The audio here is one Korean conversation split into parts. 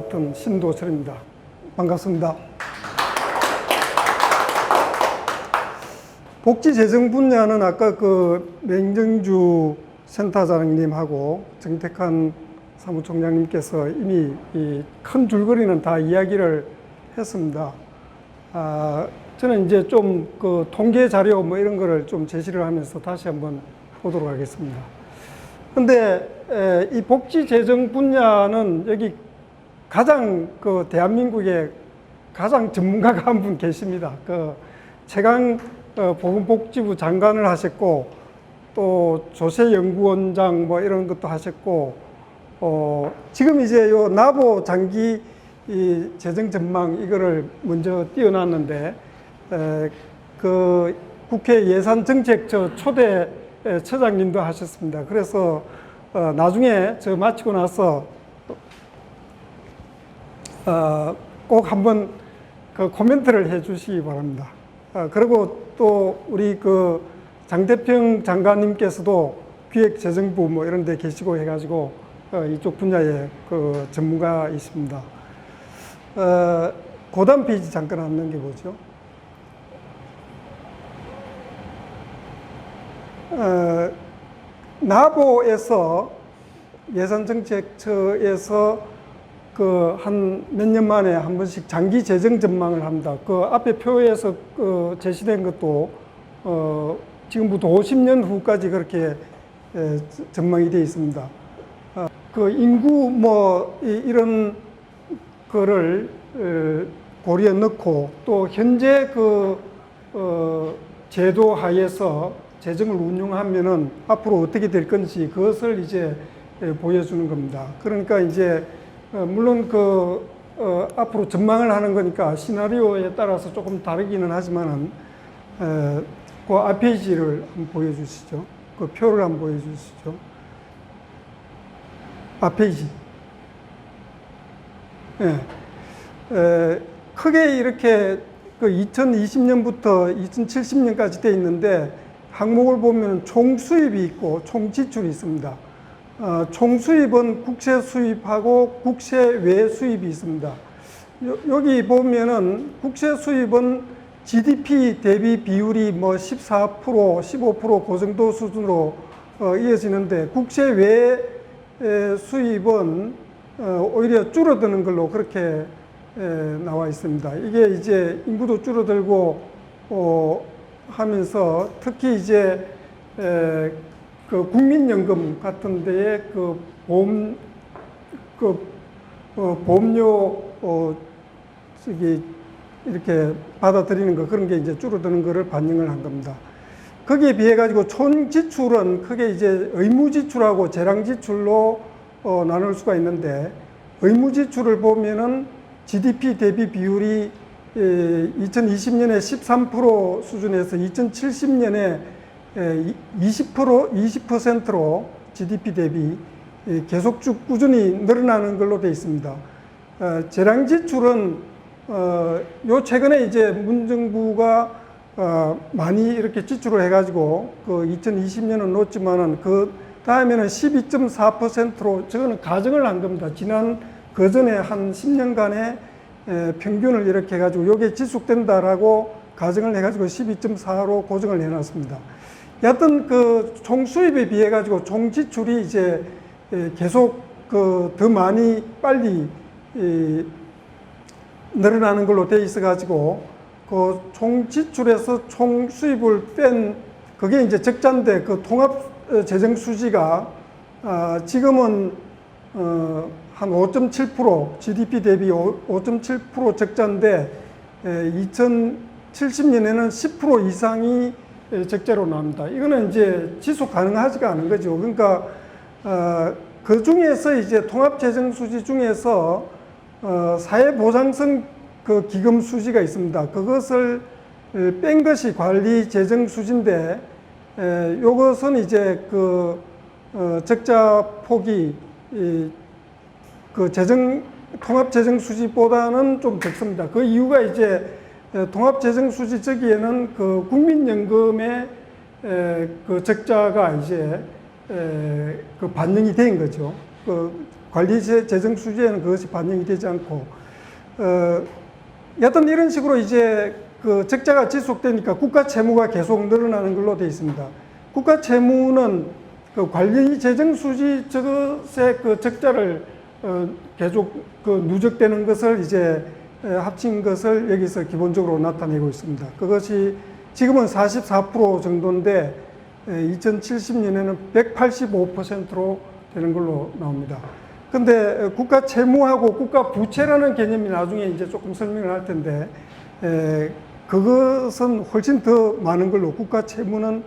맡은 신도철입니다. 반갑습니다. 복지재정 분야는 아까 그 맹정주 센터장님하고 정택한 사무총장님께서 이미 이 큰 줄거리는 다 이야기를 했습니다. 저는 이제 좀 그 통계 자료 뭐 이런 거를 좀 제시를 하면서 다시 한번 보도록 하겠습니다. 근데 이 복지재정 분야는 여기 가장 그 대한민국에 가장 전문가가 한 분 계십니다. 그 최강 보건복지부 장관을 하셨고 또 조세연구원장 뭐 이런 것도 하셨고 지금 이제 요 나보 장기 이 재정 전망 이거를 먼저 띄워놨는데 그 국회 예산정책처 초대 처장님도 하셨습니다. 그래서 나중에 저 마치고 나서 꼭 한번 그 코멘트를 해 주시기 바랍니다. 그리고 또 우리 그 장대평 장관님께서도 기획재정부 뭐 이런 데 계시고 해가지고 이쪽 분야의 그 전문가이십니다. 고단 페이지 잠깐 한번 넘겨보죠. 나보에서 예산정책처에서 그 한 몇 년 만에 한 번씩 장기 재정 전망을 합니다. 그 앞에 표에서 그 제시된 것도 지금부터 50년 후까지 그렇게 전망이 되어 있습니다. 그 인구 뭐 이런 거를 고려에 넣고 또 현재 그 제도 하에서 재정을 운용하면은 앞으로 어떻게 될 건지 그것을 이제 보여주는 겁니다. 그러니까 이제 물론 그 앞으로 전망을 하는 거니까 시나리오에 따라서 조금 다르기는 하지만은 그 앞 페이지를 한번 보여주시죠. 그 표를 한번 보여주시죠. 앞 페이지. 크게 이렇게 그 2020년부터 2070년까지 돼 있는데 항목을 보면 총 수입이 있고 총 지출이 있습니다. 총 수입은 국세 수입하고 국세 외 수입이 있습니다. 여기 보면은 국세 수입은 GDP 대비 비율이 뭐 14%, 15% 그 정도 수준으로 이어지는데 국세 외 수입은 오히려 줄어드는 걸로 그렇게 나와 있습니다. 이게 이제 인구도 줄어들고 하면서 특히 이제 그 국민연금 같은 데에 그 보험료 저기 이렇게 받아들이는 거 그런 게 이제 줄어드는 거를 반영을 한 겁니다. 거기에 비해 가지고 총 지출은 크게 이제 의무 지출하고 재량 지출로 나눌 수가 있는데 의무 지출을 보면은 GDP 대비 비율이 2020년에 13% 수준에서 2070년에 20%로 GDP 대비 계속 쭉 꾸준히 늘어나는 걸로 되어 있습니다. 재량 지출은 요 최근에 이제 문정부가 많이 이렇게 지출을 해가지고 그 2020년은 놓지만은 그 다음에는 12.4%로 저거는 가정을 한 겁니다. 지난 그 전에 한 10년간의 평균을 이렇게 해가지고 요게 지속된다라고 가정을 해가지고 12.4로 고정을 해놨습니다. 여하튼 그 총 수입에 비해 가지고 총 지출이 이제 계속 그 더 많이 빨리 늘어나는 걸로 돼 있어 가지고 그 총 지출에서 총 수입을 뺀 그게 이제 적자인데 그 통합 재정 수지가 지금은 한 5.7% GDP 대비 5.7% 적자인데 2070년에는 10% 이상이 적자로 나옵니다. 이거는 이제 지속 가능하지가 않은 거죠. 그러니까 그 중에서 이제 통합재정 수지 중에서 사회보장성 그 기금 수지가 있습니다. 그것을 뺀 것이 관리 재정 수지인데 요것은 이제 그 적자 폭이 그 통합재정 수지보다는 좀 적습니다. 그 이유가 이제 통합재정 수지 저기에는 그 국민연금의 그 적자가 이제 그 반영이 된 거죠. 그 관리 재정 수지에는 그것이 반영이 되지 않고, 여튼 이런 식으로 이제 그 적자가 지속되니까 국가 채무가 계속 늘어나는 걸로 되어 있습니다. 국가 채무는 그 관리 재정 수지 저것의 그 적자를 계속 그 누적되는 것을 이제 합친 것을 여기서 기본적으로 나타내고 있습니다. 그것이 지금은 44% 정도인데 2070년에는 185%로 되는 걸로 나옵니다. 근데 국가 채무하고 국가 부채라는 개념이 나중에 이제 조금 설명을 할 텐데, 그것은 훨씬 더 많은 걸로, 국가 채무는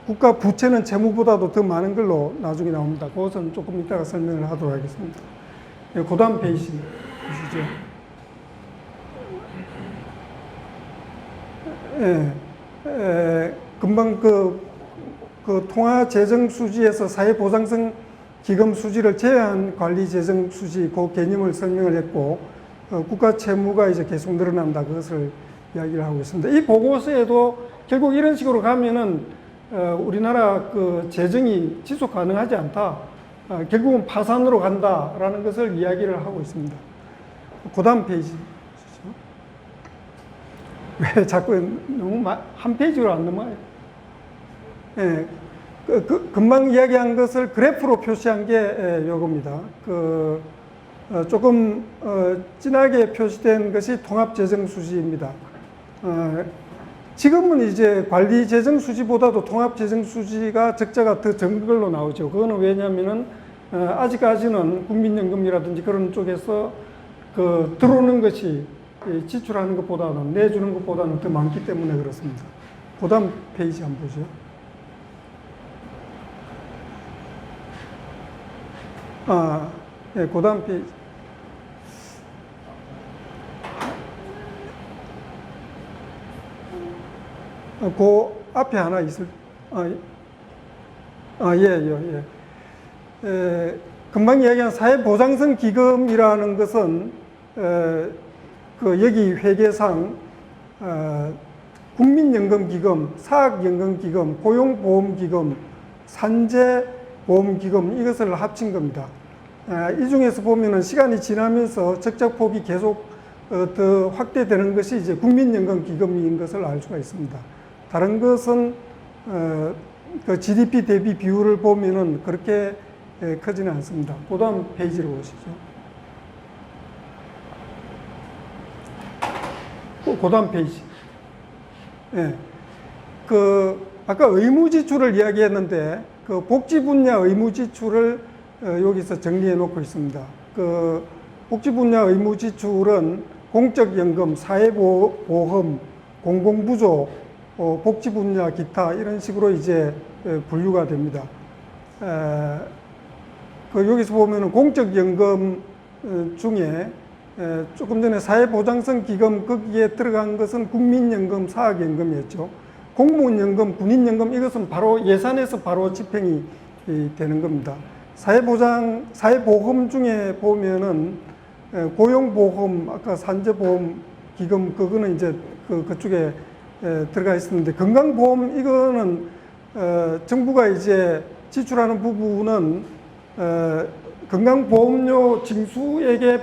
국가 부채는 채무보다도 더 많은 걸로 나중에 나옵니다. 그것은 조금 이따가 설명을 하도록 하겠습니다. 그 다음 페이지 보시죠. 금방 그 통화재정수지에서 사회보장성 기금 수지를 제외한 관리재정수지 그 개념을 설명을 했고, 국가 채무가 이제 계속 늘어난다, 그것을 이야기를 하고 있습니다. 이 보고서에도 결국 이런 식으로 가면은 우리나라 그 재정이 지속 가능하지 않다, 결국은 파산으로 간다라는 것을 이야기를 하고 있습니다. 그 다음 페이지. 왜 자꾸 너무 한 페이지로 안 넘어가요? 예, 금방 이야기한 것을 그래프로 표시한 게 요겁니다. 조금 진하게 표시된 것이 통합재정수지입니다. 지금은 이제 관리재정수지보다도 통합재정수지가 적자가 더 적은 걸로 나오죠. 그거는 왜냐하면은 아직까지는 국민연금이라든지 그런 쪽에서 그 들어오는 것이 지출하는 것보다는, 내주는 것보다는 더 많기 때문에 그렇습니다. 그 다음 페이지 한번 보죠. 그 다음 페이지. 그 앞에 하나 있을, 금방 이야기한 사회보장성 기금이라는 것은, 여기 회계상, 국민연금기금, 사학연금기금, 고용보험기금, 산재보험기금, 이것을 합친 겁니다. 이 중에서 보면은 시간이 지나면서 적자폭이 계속 더 확대되는 것이 이제 국민연금기금인 것을 알 수가 있습니다. 다른 것은 그 GDP 대비 비율을 보면은 그렇게 크지는 않습니다. 그 다음 페이지로 보시죠. 그 다음 페이지. 아까 의무지출을 이야기했는데, 그 복지 분야 의무지출을 여기서 정리해 놓고 있습니다. 그 복지 분야 의무지출은 공적연금, 사회보험, 공공부조, 복지 분야 기타 이런 식으로 이제 분류가 됩니다. 여기서 보면은 공적연금 중에 조금 전에 사회보장성 기금 거기에 들어간 것은 국민연금, 사학연금이었죠. 공무원연금, 군인연금 이것은 바로 예산에서 바로 집행이 되는 겁니다. 사회보험 중에 보면은 고용보험, 아까 산재보험 기금 그거는 이제 그쪽에 들어가 있었는데, 건강보험 이거는 정부가 이제 지출하는 부분은 건강보험료 징수액에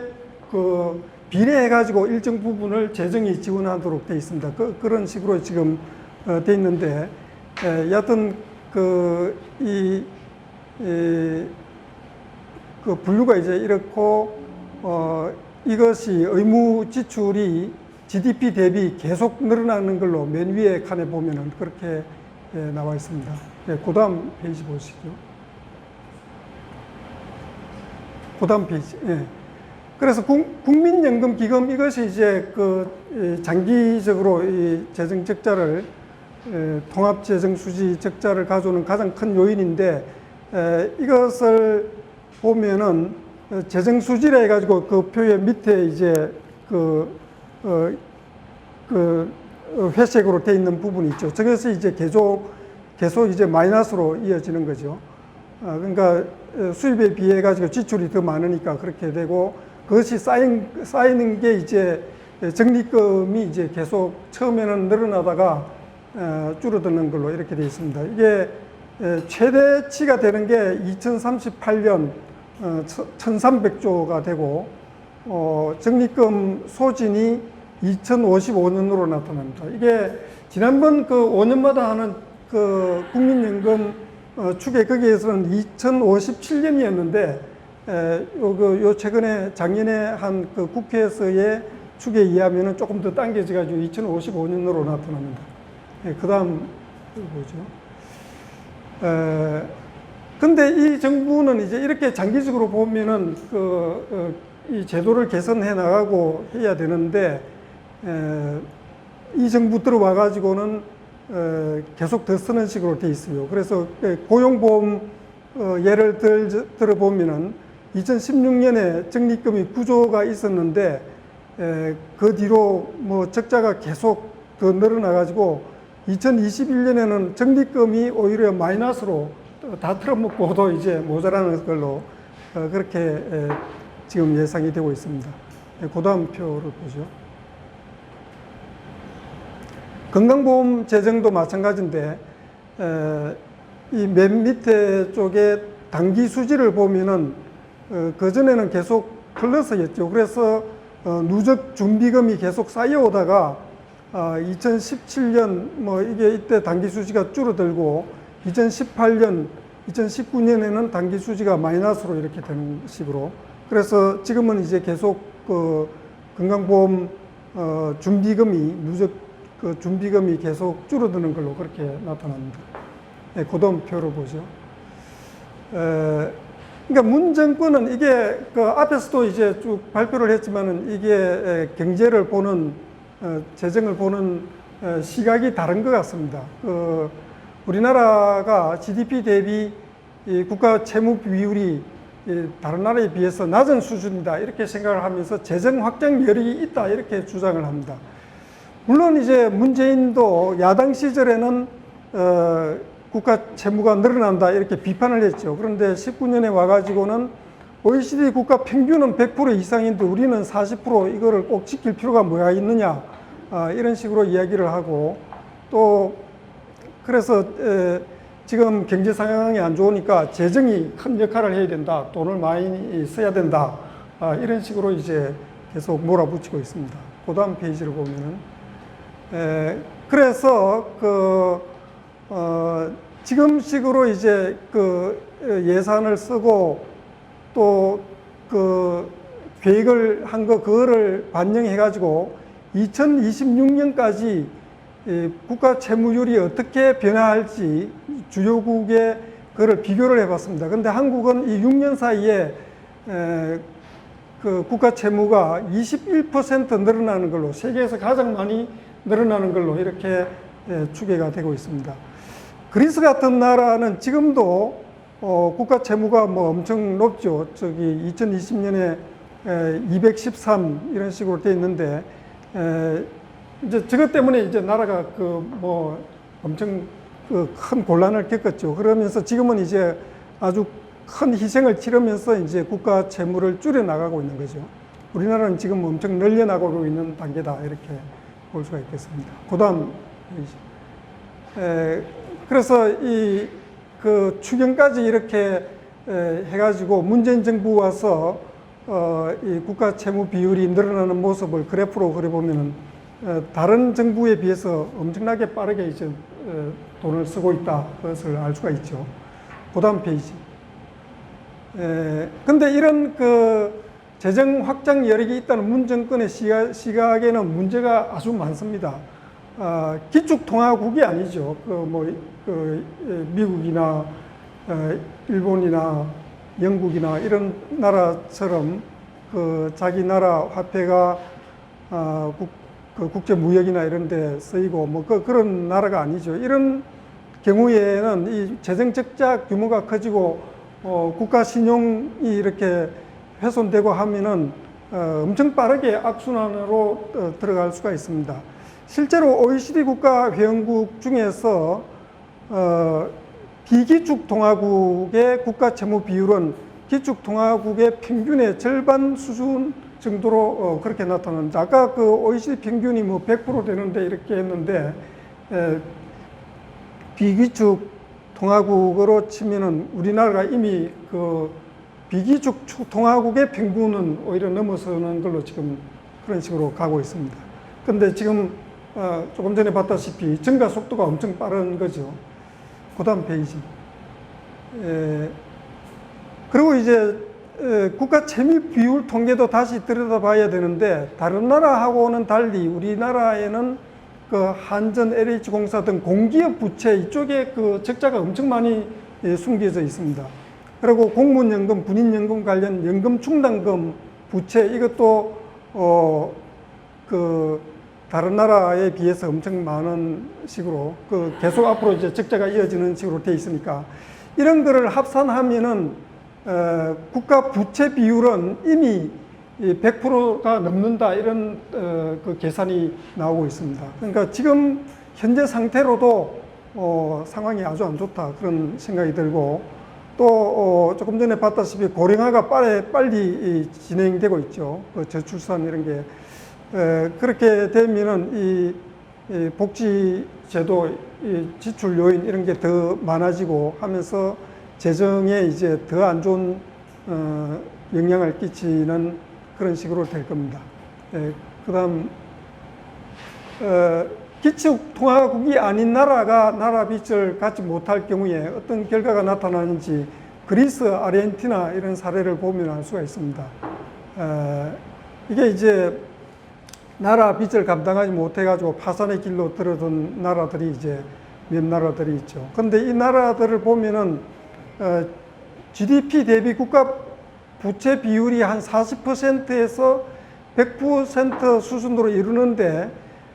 비례해가지고 일정 부분을 재정이 지원하도록 되어 있습니다. 그런 식으로 지금 되어 있는데, 여하튼 분류가 이제 이렇고, 이것이 의무 지출이 GDP 대비 계속 늘어나는 걸로 맨 위에 칸에 보면은 그렇게 나와 있습니다. 그 다음 페이지 보시죠. 그 다음 페이지. 그래서 국민연금기금 이것이 이제 장기적으로 이 재정 적자를, 통합재정수지 적자를 가져오는 가장 큰 요인인데, 이것을 보면은 재정수지라 해가지고 그 표의 밑에 이제 회색으로 되어 있는 부분이 있죠. 저것이 이제 계속 이제 마이너스로 이어지는 거죠. 그러니까 수입에 비해 가지고 지출이 더 많으니까 그렇게 되고, 그것이 쌓이는 게 이제 적립금이 이제 계속 처음에는 늘어나다가 줄어드는 걸로 이렇게 되어 있습니다. 이게 최대치가 되는 게 2038년 1300조가 되고 적립금 소진이 2055년으로 나타납니다. 이게 지난번 그 5년마다 하는 그 국민연금 추계 거기에서는 2057년이었는데 요 최근에 작년에 한 그 국회에서의 추계에 의하면은 조금 더 당겨져 가지고 2055년으로 나타납니다. 그 다음 보죠. 근데 이 정부는 이제 이렇게 장기적으로 보면은 이 제도를 개선해 나가고 해야 되는데 이 정부 들어와 가지고는 계속 더 쓰는 식으로 돼 있어요. 그래서 고용보험 예를 들어보면은 2016년에 적립금이 9조가 있었는데 그 뒤로 뭐 적자가 계속 더 늘어나 가지고 2021년에는 적립금이 오히려 마이너스로 다 틀어먹고도 이제 모자라는 걸로 그렇게 지금 예상이 되고 있습니다. 그 다음 표를 보죠. 건강보험 재정도 마찬가지인데 이 맨 밑에 쪽에 단기 수지를 보면은 그전에는 계속 플러스였죠. 그래서 누적 준비금이 계속 쌓여오다가 2017년 뭐 이게 이때 단기 수지가 줄어들고 2018년, 2019년에는 단기 수지가 마이너스로 이렇게 되는 식으로. 그래서 지금은 이제 계속 그 건강보험 준비금이 누적 그 준비금이 계속 줄어드는 걸로 그렇게 나타납니다. 네, 고동 표를 보죠. 그러니까 문 정권은 이게 그 앞에서도 이제 쭉 발표를 했지만은 이게 경제를 보는 재정을 보는 시각이 다른 것 같습니다. 우리나라가 GDP 대비 이 국가 채무 비율이 다른 나라에 비해서 낮은 수준이다 이렇게 생각을 하면서 재정 확장 여력이 있다 이렇게 주장을 합니다. 물론 이제 문재인도 야당 시절에는 국가 채무가 늘어난다 이렇게 비판을 했죠. 그런데 19년에 와가지고는 OECD 국가 평균은 100% 이상인데 우리는 40% 이거를 꼭 지킬 필요가 뭐가 있느냐 이런 식으로 이야기를 하고 또 그래서 지금 경제 상황이 안 좋으니까 재정이 큰 역할을 해야 된다. 돈을 많이 써야 된다. 이런 식으로 이제 계속 몰아붙이고 있습니다. 그 다음 페이지를 보면은 그래서 지금식으로 이제 예산을 쓰고 또 계획을 한 그거를 반영해 가지고 2026년까지 국가 채무율이 어떻게 변화할지 주요국에 그걸 비교를 해봤습니다. 근데 한국은 이 6년 사이에 국가 채무가 21% 늘어나는 걸로 세계에서 가장 많이 늘어나는 걸로 이렇게 추계가 되고 있습니다. 그리스 같은 나라는 지금도 국가 채무가 뭐 엄청 높죠. 2020년에 213 이런 식으로 돼 있는데 이제 저것 때문에 이제 나라가 엄청 큰 곤란을 겪었죠. 그러면서 지금은 이제 아주 큰 희생을 치르면서 이제 국가 채무를 줄여 나가고 있는 거죠. 우리나라는 지금 엄청 늘려나가고 있는 단계다 이렇게 볼 수가 있겠습니다. 그다음 그래서 추경까지 이렇게 해가지고 문재인 정부 와서 이 국가 채무 비율이 늘어나는 모습을 그래프로 그려보면은 다른 정부에 비해서 엄청나게 빠르게 이제 돈을 쓰고 있다 그것을 알 수가 있죠. 그다음 페이지. 근데 이런 재정 확장 여력이 있다는 문 정권의 시각에는 문제가 아주 많습니다. 기축통화국이 아니죠. 미국이나 일본이나 영국이나 이런 나라처럼 자기 나라 화폐가 국제무역이나 이런 데 쓰이고 그런 나라가 아니죠. 이런 경우에는 이 재정 적자 규모가 커지고 국가 신용이 이렇게 훼손되고 하면은 엄청 빠르게 악순환으로 들어갈 수가 있습니다. 실제로 OECD 국가 회원국 중에서 비기축통화국의 국가 채무 비율은 기축통화국의 평균의 절반 수준 정도로 그렇게 나타납니다. 아까 OECD 평균이 100% 되는데 이렇게 했는데 비기축 통화국으로 치면은 우리나라가 이미 그 비기축 통화국의 평균은 오히려 넘어서는 걸로 지금 그런 식으로 가고 있습니다. 근데 지금 조금 전에 봤다시피 증가 속도가 엄청 빠른 거죠. 그 다음 페이지. 그리고 이제 국가 채무 비율 통계도 다시 들여다봐야 되는데, 다른 나라하고는 달리 우리나라에는 그 한전, LH공사 등 공기업 부채 이쪽에 그 적자가 엄청 많이 숨겨져 있습니다. 그리고 공무원연금, 군인연금 관련 연금 충당금 부채, 이것도 그 다른 나라에 비해서 엄청 많은 식으로 그 계속 앞으로 이제 적자가 이어지는 식으로 돼 있으니까, 이런 거를 합산하면은 국가 부채 비율은 이미 100%가 넘는다, 이런 그 계산이 나오고 있습니다. 그러니까 지금 현재 상태로도 상황이 아주 안 좋다, 그런 생각이 들고, 또 조금 전에 봤다시피 고령화가 빨리 진행되고 있죠. 그 저출산 이런 게 그렇게 되면은 이 복지제도 지출 요인 이런 게 더 많아지고 하면서 재정에 이제 더 안 좋은 영향을 끼치는 그런 식으로 될 겁니다. 그다음 기축통화국이 아닌 나라가 나라 빚을 갚지 못할 경우에 어떤 결과가 나타나는지 그리스, 아르헨티나 이런 사례를 보면 알 수가 있습니다. 이게 이제 나라 빚을 감당하지 못해가지고 파산의 길로 들어든 나라들이 이제 몇 나라들이 있죠. 근데 이 나라들을 보면은 GDP 대비 국가 부채 비율이 한 40%에서 100% 수준으로 이르는데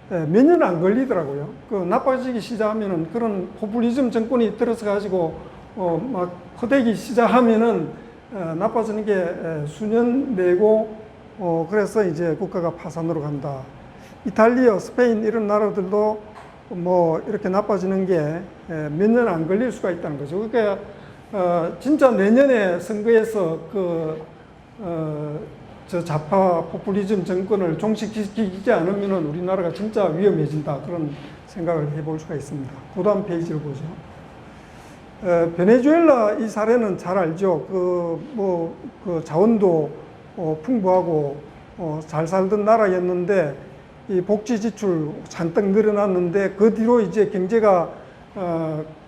몇 년 안 걸리더라고요. 그 나빠지기 시작하면은 그런 포퓰리즘 정권이 들어서 가지고 막 퍼대기 시작하면은 나빠지는 게 수년 내고 그래서 이제 국가가 파산으로 간다. 이탈리아, 스페인 이런 나라들도 뭐 이렇게 나빠지는 게 몇 년 안 걸릴 수가 있다는 거죠. 그러니까 진짜 내년에 선거에서 저 좌파 포퓰리즘 정권을 종식시키지 않으면은 우리나라가 진짜 위험해진다, 그런 생각을 해볼 수가 있습니다. 그 다음 페이지를 보죠. 베네수엘라 이 사례는 잘 알죠. 그 자원도 풍부하고 잘 살던 나라였는데 이 복지 지출 잔뜩 늘어났는데 그 뒤로 이제 경제가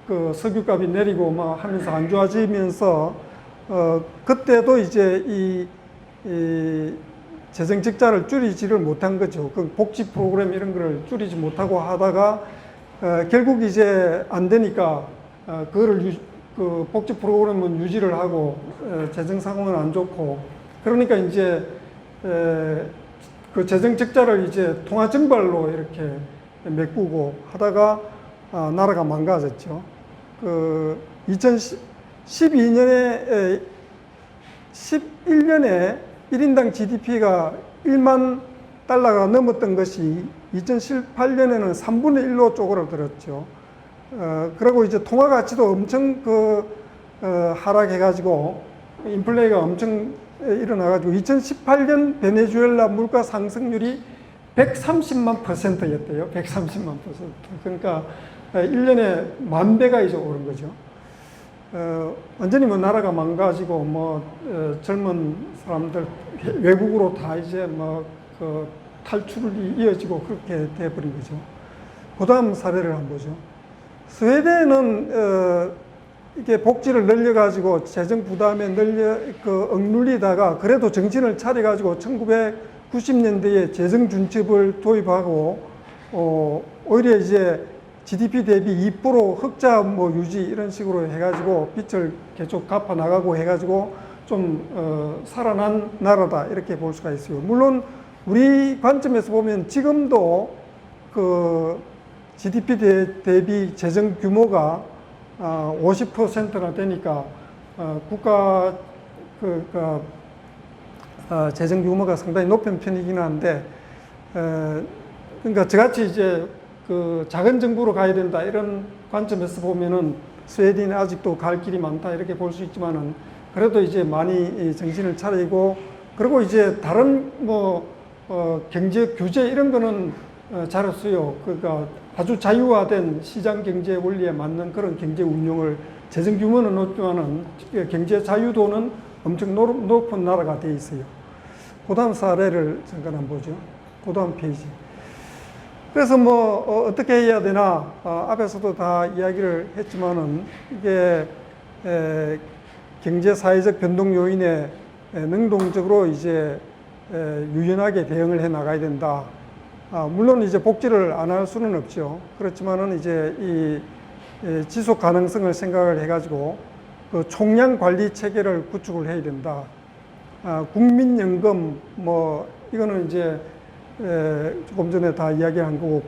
그 석유값이 내리고 막 하면서 안 좋아지면서 그때도 이제 이 재정 적자를 줄이지를 못한 거죠. 그 복지 프로그램 이런 거를 줄이지 못하고 하다가 결국 이제 안 되니까 그거를 그 복지 프로그램은 유지를 하고 재정 상황은 안 좋고, 그러니까 이제 그 재정 적자를 이제 통화 증발로 이렇게 메꾸고 하다가 나라가 망가졌죠. 그 2012년에 11년에 1인당 GDP가 1만 달러가 넘었던 것이 2018년에는 3분의 1로 쪼그라들었죠. 그리고 이제 통화 가치도 엄청 하락해가지고 인플레이가 엄청 일어나가지고 2018년 베네수엘라 물가 상승률이 130만 %였대요. 130만 %. 그러니까 1년에 10,000배가 이제 오른 거죠. 완전히 뭐 나라가 망가지고 젊은 사람들 외국으로 다 이제 그 탈출이 이어지고 그렇게 돼버린 거죠. 그 다음 사례를 한번 보죠. 스웨덴은 이게 복지를 늘려가지고 재정 부담에 억눌리다가 그래도 정신을 차려가지고 1990년대에 재정 준칙을 도입하고 오히려 이제 GDP 대비 2% 흑자 유지 이런 식으로 해가지고 빚을 계속 갚아 나가고 해가지고 좀 살아난 나라다, 이렇게 볼 수가 있어요. 물론 우리 관점에서 보면 지금도 그 GDP 대비 재정 규모가 50%나 되니까 국가 재정 규모가 상당히 높은 편이긴 한데, 그러니까 저같이 이제 그 작은 정부로 가야 된다 이런 관점에서 보면은 스웨덴이 아직도 갈 길이 많다, 이렇게 볼 수 있지만은 그래도 이제 많이 정신을 차리고, 그리고 이제 다른 경제 규제 이런 거는 잘했어요. 그러니까 아주 자유화된 시장 경제 원리에 맞는 그런 경제 운용을 재정 규모는 높지만은 경제 자유도는 엄청 높은 나라가 되어 있어요. 그 다음 사례를 잠깐 한번 보죠. 그 다음 페이지. 그래서 뭐 어떻게 해야 되나 앞에서도 다 이야기를 했지만은 이게 경제 사회적 변동 요인에 능동적으로 이제 유연하게 대응을 해 나가야 된다. 물론 이제 복지를 안 할 수는 없죠. 그렇지만은 이제 이 지속 가능성을 생각을 해가지고 그 총량 관리 체계를 구축을 해야 된다. 국민연금 뭐 이거는 이제 조금 전에 다 이야기한 거고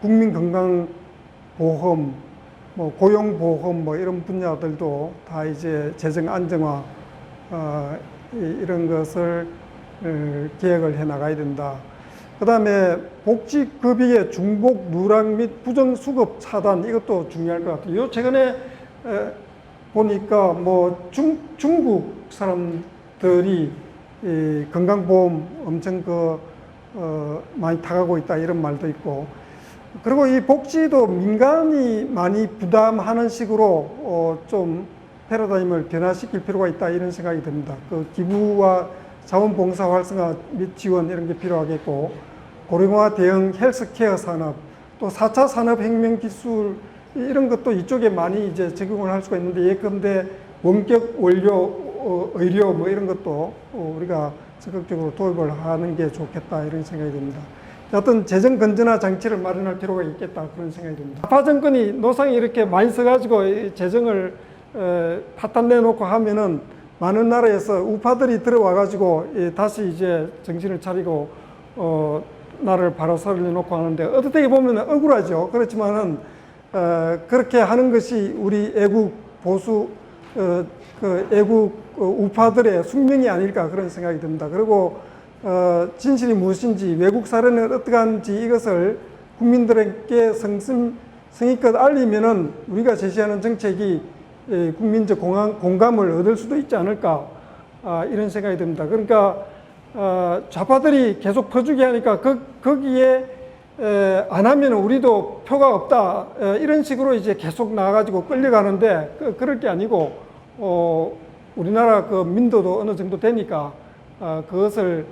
국민건강보험, 뭐 고용보험 뭐 이런 분야들도 다 이제 재정 안정화 이런 것을 계획을 해 나가야 된다. 그 다음에 복지급여의 중복 누락 및 부정수급 차단 이것도 중요할 것 같아요. 최근에 보니까 뭐 중국 사람들이 이 건강보험 엄청 많이 타가고 있다 이런 말도 있고, 그리고 이 복지도 민간이 많이 부담하는 식으로 좀 패러다임을 변화시킬 필요가 있다 이런 생각이 듭니다. 그 기부와 자원봉사 활성화 및 지원 이런 게 필요하겠고, 고령화 대응 헬스케어 산업, 또 4차 산업혁명 기술 이런 것도 이쪽에 많이 이제 적용을 할 수가 있는데, 예컨대 원격 원료 의료 뭐 이런 것도 우리가 적극적으로 도입을 하는 게 좋겠다 이런 생각이 듭니다. 어떤 재정 건전화 장치를 마련할 필요가 있겠다 그런 생각이 듭니다. 좌파 정권이 노상이 이렇게 많이 써가지고 재정을 파탄 내놓고 하면은 많은 나라에서 우파들이 들어와가지고 다시 이제 정신을 차리고 나라를 바로 살려놓고 하는데, 어떻게 보면 억울하죠. 그렇지만은 그렇게 하는 것이 우리 애국 보수 그 애국 우파들의 숙명이 아닐까 그런 생각이 듭니다. 그리고 진실이 무엇인지, 외국 사례는 어떠한지 이것을 국민들에게 성의껏 알리면은 우리가 제시하는 정책이 국민적 공감을 얻을 수도 있지 않을까 이런 생각이 듭니다. 그러니까 좌파들이 계속 퍼주게 하니까 거기에 안 하면 우리도 표가 없다 이런 식으로 이제 계속 나와가지고 끌려가는데, 그럴 게 아니고 우리나라 그 민도도 어느 정도 되니까 그것을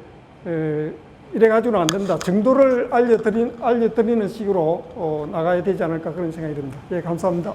이래가지고는 안 된다. 정도를 알려드리는 식으로 나가야 되지 않을까 그런 생각이 듭니다. 예, 감사합니다.